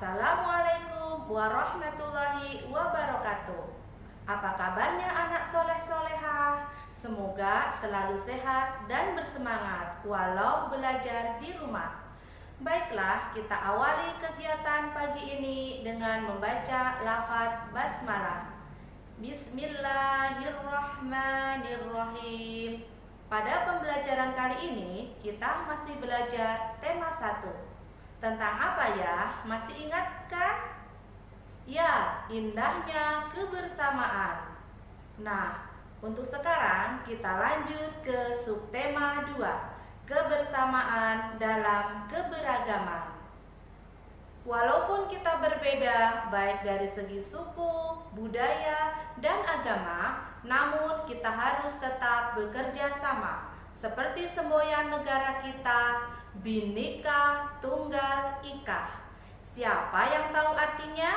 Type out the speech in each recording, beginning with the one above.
Assalamualaikum warahmatullahi wabarakatuh. Apa kabarnya anak soleh-solehah? Semoga selalu sehat dan bersemangat walau belajar di rumah. Baiklah, kita awali kegiatan pagi ini dengan membaca lafaz basmalah. Bismillahirrahmanirrahim. Pada pembelajaran kali ini, kita masih belajar tema 1. Tentang apa ya? Masih ingat kan? Ya, indahnya kebersamaan. Nah, untuk sekarang kita lanjut ke subtema 2, kebersamaan dalam keberagaman. Walaupun kita berbeda baik dari segi suku, budaya, dan agama, namun kita harus tetap bekerja sama. Seperti semboyan negara kita, Bhinneka Tunggal Ika. Siapa yang tahu artinya?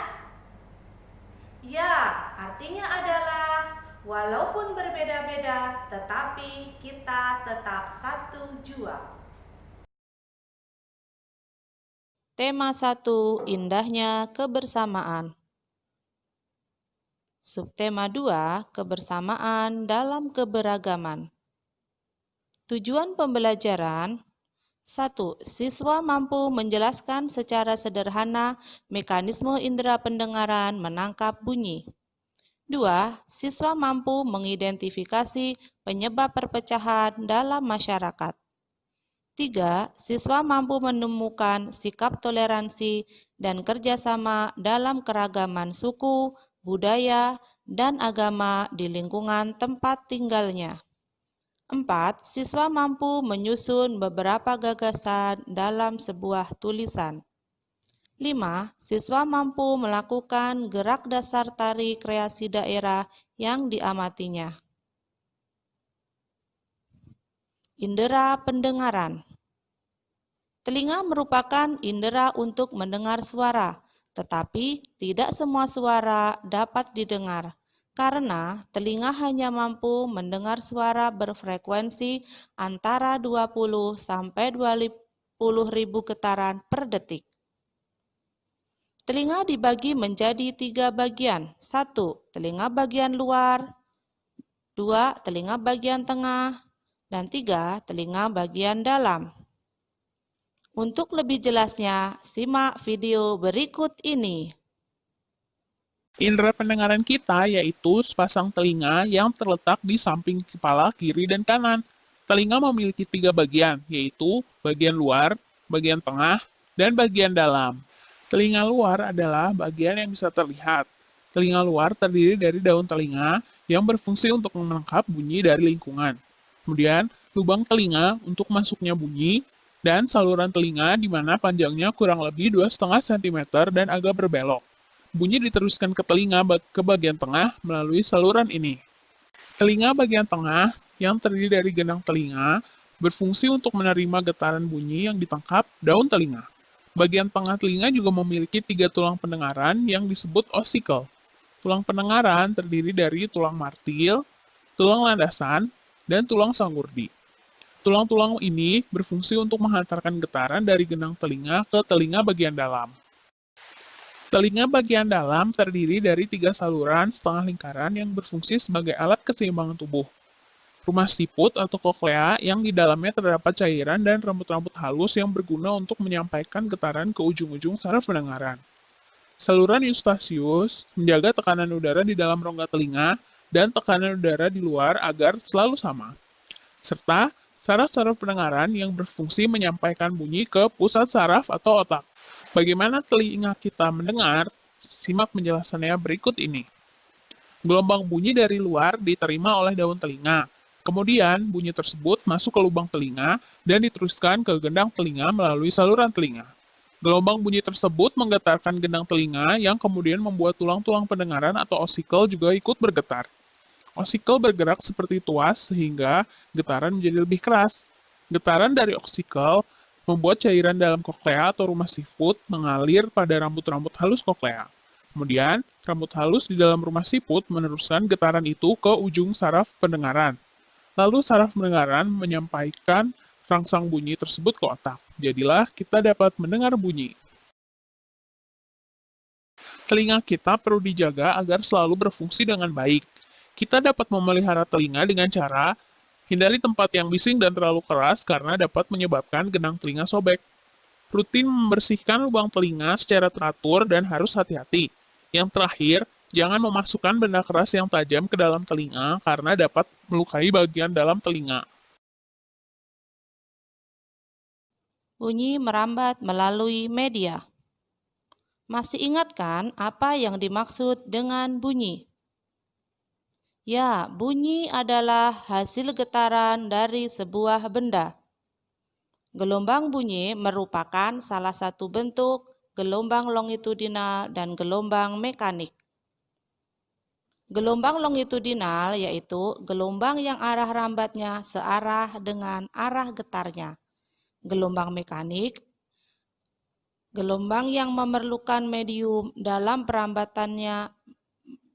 Ya, artinya adalah walaupun berbeda-beda, tetapi kita tetap satu jua. Tema 1. Indahnya kebersamaan. Subtema 2. Kebersamaan dalam keberagaman. Tujuan pembelajaran: 1. Siswa mampu menjelaskan secara sederhana mekanisme indera pendengaran menangkap bunyi. 2. Siswa mampu mengidentifikasi penyebab perpecahan dalam masyarakat. 3. Siswa mampu menemukan sikap toleransi dan kerjasama dalam keragaman suku, budaya, dan agama di lingkungan tempat tinggalnya. 4. Siswa mampu menyusun beberapa gagasan dalam sebuah tulisan. 5. Siswa mampu melakukan gerak dasar tari kreasi daerah yang diamatinya. Indera pendengaran. Telinga merupakan indera untuk mendengar suara, tetapi tidak semua suara dapat didengar, karena telinga hanya mampu mendengar suara berfrekuensi antara 20 sampai 20 ribu getaran per detik. Telinga dibagi menjadi 3 bagian. 1. Telinga bagian luar. 2. Telinga bagian tengah. Dan 3. Telinga bagian dalam. Untuk lebih jelasnya, simak video berikut ini. Indera pendengaran kita yaitu sepasang telinga yang terletak di samping kepala kiri dan kanan. Telinga memiliki 3 bagian, yaitu bagian luar, bagian tengah, dan bagian dalam. Telinga luar adalah bagian yang bisa terlihat. Telinga luar terdiri dari daun telinga yang berfungsi untuk menangkap bunyi dari lingkungan. Kemudian, lubang telinga untuk masuknya bunyi, dan saluran telinga di mana panjangnya kurang lebih 2,5 cm dan agak berbelok. Bunyi diteruskan ke telinga ke bagian tengah melalui saluran ini. Telinga bagian tengah yang terdiri dari gendang telinga berfungsi untuk menerima getaran bunyi yang ditangkap daun telinga. Bagian tengah telinga juga memiliki 3 tulang pendengaran yang disebut ossicle. Tulang pendengaran terdiri dari tulang martil, tulang landasan, dan tulang sanggurdi. Tulang-tulang ini berfungsi untuk menghantarkan getaran dari gendang telinga ke telinga bagian dalam. Telinga bagian dalam terdiri dari 3 saluran setengah lingkaran yang berfungsi sebagai alat keseimbangan tubuh. Rumah siput atau koklea yang di dalamnya terdapat cairan dan rambut-rambut halus yang berguna untuk menyampaikan getaran ke ujung-ujung saraf pendengaran. Saluran eustachius menjaga tekanan udara di dalam rongga telinga dan tekanan udara di luar agar selalu sama. Serta saraf-saraf pendengaran yang berfungsi menyampaikan bunyi ke pusat saraf atau otak. Bagaimana telinga kita mendengar? Simak penjelasannya berikut ini. Gelombang bunyi dari luar diterima oleh daun telinga. Kemudian, bunyi tersebut masuk ke lubang telinga dan diteruskan ke gendang telinga melalui saluran telinga. Gelombang bunyi tersebut menggetarkan gendang telinga yang kemudian membuat tulang-tulang pendengaran atau ossicle juga ikut bergetar. Ossicle bergerak seperti tuas sehingga getaran menjadi lebih keras. Getaran dari ossicle membuat cairan dalam koklea atau rumah siput mengalir pada rambut-rambut halus koklea. Kemudian, rambut halus di dalam rumah siput meneruskan getaran itu ke ujung saraf pendengaran. Lalu saraf pendengaran menyampaikan rangsang bunyi tersebut ke otak. Jadilah kita dapat mendengar bunyi. Telinga kita perlu dijaga agar selalu berfungsi dengan baik. Kita dapat memelihara telinga dengan cara hindari tempat yang bising dan terlalu keras karena dapat menyebabkan genang telinga sobek. Rutin membersihkan lubang telinga secara teratur dan harus hati-hati. Yang terakhir, jangan memasukkan benda keras yang tajam ke dalam telinga karena dapat melukai bagian dalam telinga. Bunyi merambat melalui media. Masih ingat kan apa yang dimaksud dengan bunyi? Ya, bunyi adalah hasil getaran dari sebuah benda. Gelombang bunyi merupakan salah satu bentuk gelombang longitudinal dan gelombang mekanik. Gelombang longitudinal yaitu gelombang yang arah rambatnya searah dengan arah getarnya. Gelombang mekanik, gelombang yang memerlukan medium dalam perambatannya.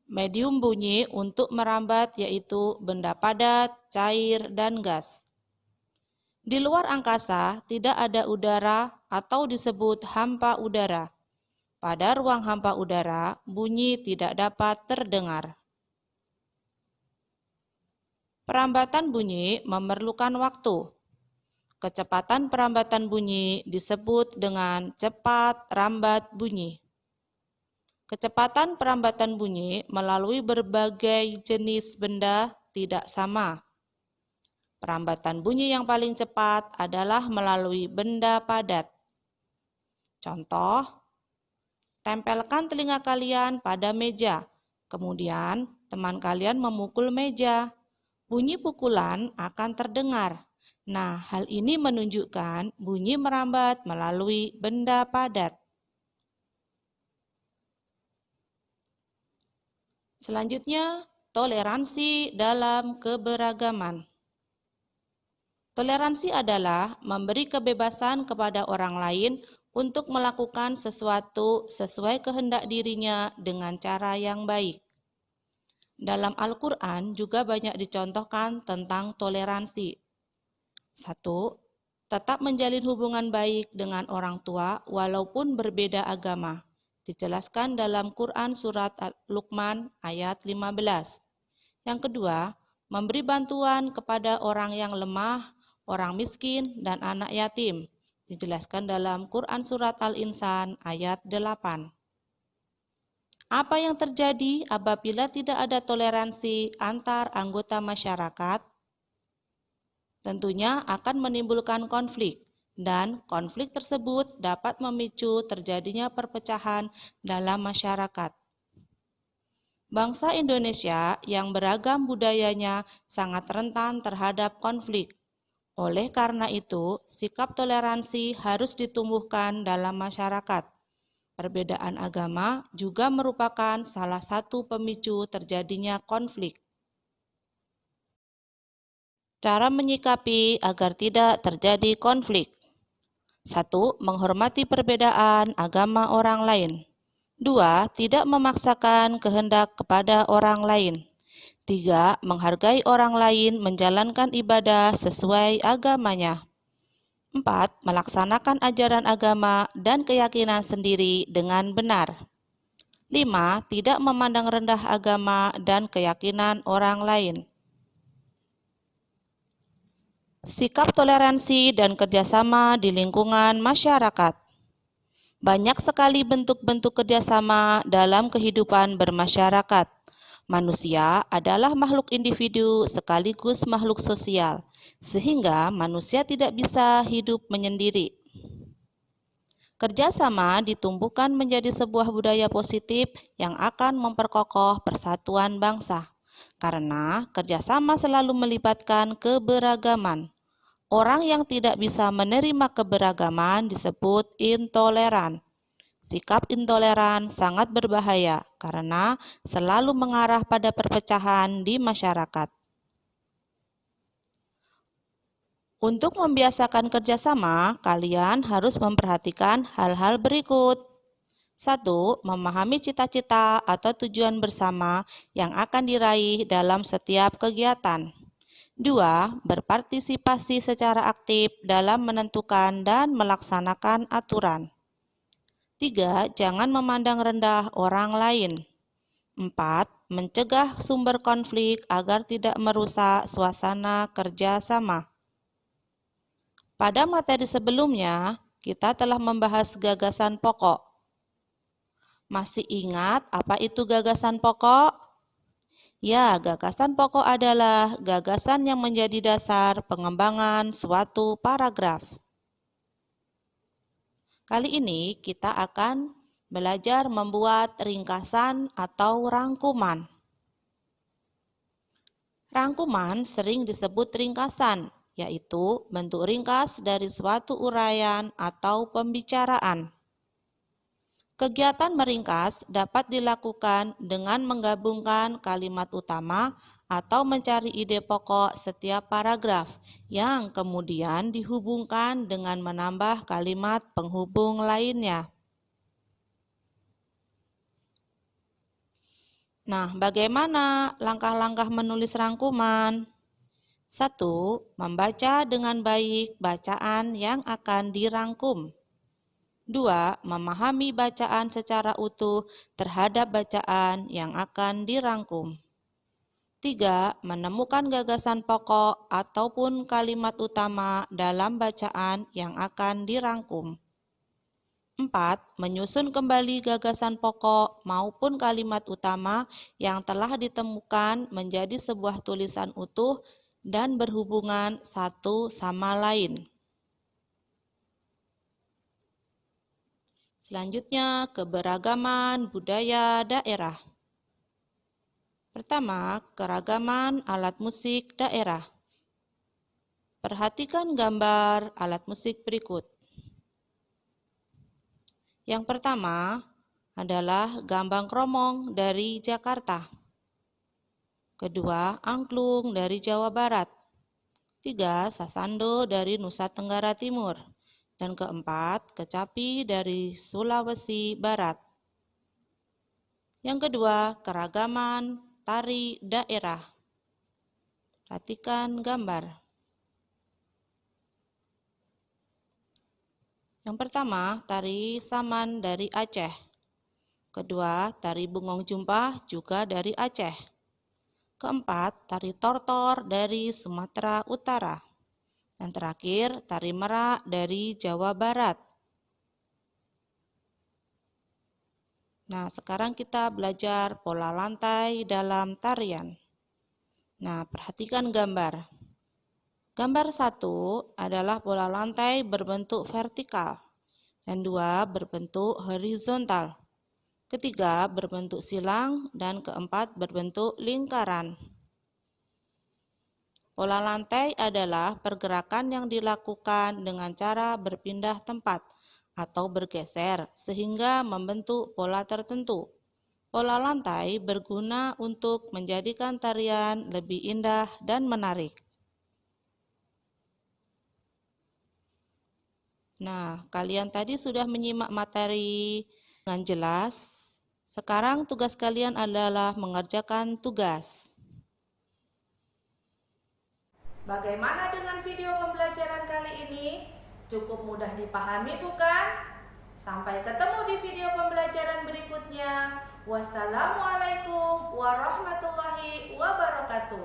Medium bunyi untuk merambat yaitu benda padat, cair, dan gas. Di luar angkasa tidak ada udara atau disebut hampa udara. Pada ruang hampa udara, bunyi tidak dapat terdengar. Perambatan bunyi memerlukan waktu. Kecepatan perambatan bunyi disebut dengan cepat rambat bunyi. Kecepatan perambatan bunyi melalui berbagai jenis benda tidak sama. Perambatan bunyi yang paling cepat adalah melalui benda padat. Contoh, tempelkan telinga kalian pada meja, kemudian teman kalian memukul meja. Bunyi pukulan akan terdengar. Nah, hal ini menunjukkan bunyi merambat melalui benda padat. Selanjutnya, toleransi dalam keberagaman. Toleransi adalah memberi kebebasan kepada orang lain untuk melakukan sesuatu sesuai kehendak dirinya dengan cara yang baik. Dalam Al-Quran juga banyak dicontohkan tentang toleransi. 1. Tetap menjalin hubungan baik dengan orang tua walaupun berbeda agama. Dijelaskan dalam Quran Surat Luqman ayat 15. Yang kedua, memberi bantuan kepada orang yang lemah, orang miskin, dan anak yatim. Dijelaskan dalam Quran Surat Al-Insan ayat 8. Apa yang terjadi apabila tidak ada toleransi antar anggota masyarakat? Tentunya akan menimbulkan konflik. Dan konflik tersebut dapat memicu terjadinya perpecahan dalam masyarakat. Bangsa Indonesia yang beragam budayanya sangat rentan terhadap konflik. Oleh karena itu, sikap toleransi harus ditumbuhkan dalam masyarakat. Perbedaan agama juga merupakan salah satu pemicu terjadinya konflik. Cara menyikapi agar tidak terjadi konflik. 1. Menghormati perbedaan agama orang lain. 2. Tidak memaksakan kehendak kepada orang lain. 3. Menghargai orang lain menjalankan ibadah sesuai agamanya. 4. Melaksanakan ajaran agama dan keyakinan sendiri dengan benar. 5. Tidak memandang rendah agama dan keyakinan orang lain. Sikap toleransi dan kerjasama di lingkungan masyarakat. Banyak sekali bentuk-bentuk kerjasama dalam kehidupan bermasyarakat. Manusia adalah makhluk individu sekaligus makhluk sosial, sehingga manusia tidak bisa hidup menyendiri. Kerjasama ditumbuhkan menjadi sebuah budaya positif yang akan memperkokoh persatuan bangsa. Karena kerjasama selalu melibatkan keberagaman. Orang yang tidak bisa menerima keberagaman disebut intoleran. Sikap intoleran sangat berbahaya karena selalu mengarah pada perpecahan di masyarakat. Untuk membiasakan kerjasama, kalian harus memperhatikan hal-hal berikut. 1. Memahami cita-cita atau tujuan bersama yang akan diraih dalam setiap kegiatan. 2. Berpartisipasi secara aktif dalam menentukan dan melaksanakan aturan. 3. Jangan memandang rendah orang lain. 4. Mencegah sumber konflik agar tidak merusak suasana kerja sama. Pada materi sebelumnya, kita telah membahas gagasan pokok. Masih ingat apa itu gagasan pokok? Ya, gagasan pokok adalah gagasan yang menjadi dasar pengembangan suatu paragraf. Kali ini kita akan belajar membuat ringkasan atau rangkuman. Rangkuman sering disebut ringkasan, yaitu bentuk ringkas dari suatu uraian atau pembicaraan. Kegiatan meringkas dapat dilakukan dengan menggabungkan kalimat utama atau mencari ide pokok setiap paragraf yang kemudian dihubungkan dengan menambah kalimat penghubung lainnya. Nah, bagaimana langkah-langkah menulis rangkuman? 1. Membaca dengan baik bacaan yang akan dirangkum. 2. Memahami bacaan secara utuh terhadap bacaan yang akan dirangkum. 3. Menemukan gagasan pokok ataupun kalimat utama dalam bacaan yang akan dirangkum. 4. Menyusun kembali gagasan pokok maupun kalimat utama yang telah ditemukan menjadi sebuah tulisan utuh dan berhubungan satu sama lain. Selanjutnya, keberagaman budaya daerah. Pertama, keragaman alat musik daerah. Perhatikan gambar alat musik berikut. Yang pertama adalah gambang kromong dari Jakarta. Kedua, angklung dari Jawa Barat. 3, sasando dari Nusa Tenggara Timur. Dan keempat, kecapi dari Sulawesi Barat. Yang kedua, keragaman tari daerah. Perhatikan gambar. Yang pertama, tari saman dari Aceh. Kedua, tari bungong jumpah juga dari Aceh. Keempat, tari tortor dari Sumatera Utara. Dan terakhir, tari merak dari Jawa Barat. Nah, sekarang kita belajar pola lantai dalam tarian. Nah, perhatikan gambar. Gambar 1 adalah pola lantai berbentuk vertikal. Dan 2 berbentuk horizontal. Ketiga berbentuk silang dan keempat berbentuk lingkaran. Pola lantai adalah pergerakan yang dilakukan dengan cara berpindah tempat atau bergeser sehingga membentuk pola tertentu. Pola lantai berguna untuk menjadikan tarian lebih indah dan menarik. Nah, kalian tadi sudah menyimak materi dengan jelas. Sekarang tugas kalian adalah mengerjakan tugas. Bagaimana dengan video pembelajaran kali ini? Cukup mudah dipahami bukan? Sampai ketemu di video pembelajaran berikutnya. Wassalamualaikum warahmatullahi wabarakatuh.